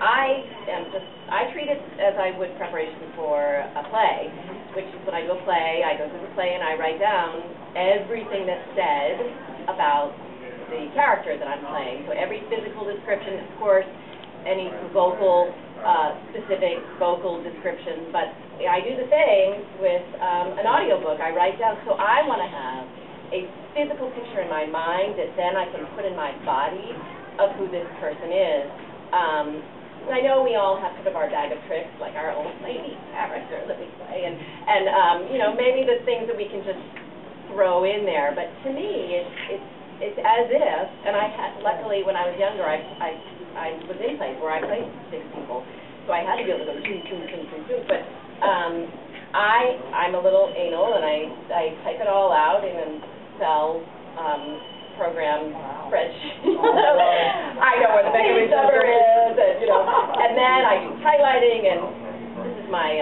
I treat it as I would preparation for a play, which is when I do a play, I go through the play and I write down everything that's said about the character that I'm playing. So every physical description, of course, any vocal, specific vocal description, but I do the same with an audiobook. I write down, so I want to have a physical picture in my mind that then I can put in my body of who this person is. I know we all have sort of our bag of tricks, like our old lady character that we play, and you know, maybe the things that we can just throw in there. But to me, it's as if, and I had, luckily when I was younger, I was in plays where I played 6 people, so I had to be able to go do. But I'm a little anal, and I type it all out in an Excel program spreadsheet. I know where the page number is, and you know, and then I do highlighting, and this is my